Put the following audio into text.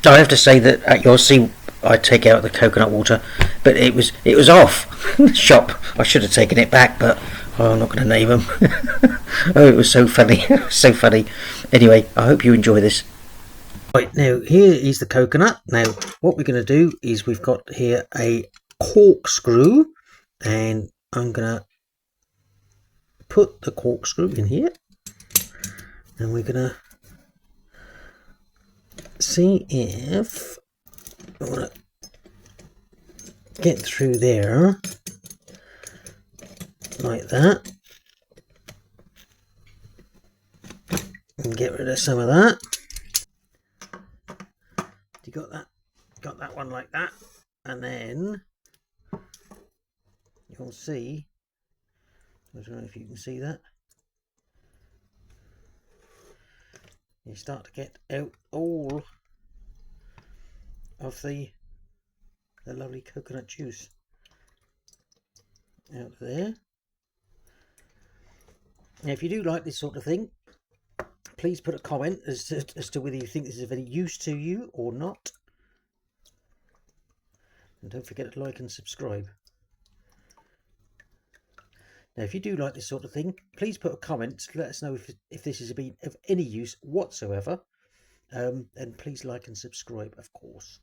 So I have to say that you'll see I take out the coconut water, but it was off the shop. I should have taken it back, but I'm not going to name them. Oh, it was so funny, so funny. Anyway, I hope you enjoy this. Right, now here is the coconut. Now what we're going to do is we've got here a corkscrew, and I'm going to put the corkscrew in here, and we're going to see if I want to get through there like that and get rid of some of that. You got that one like that, and then you'll see, I don't know if you can see that, you start to get out all of the lovely coconut juice out there. Now if you do like this sort of thing, please put a comment as to whether you think this is of any use to you or not, and don't forget to like and subscribe. Now if you do like this sort of thing, please put a comment to let us know if this has been of any use whatsoever, and please like and subscribe, of course.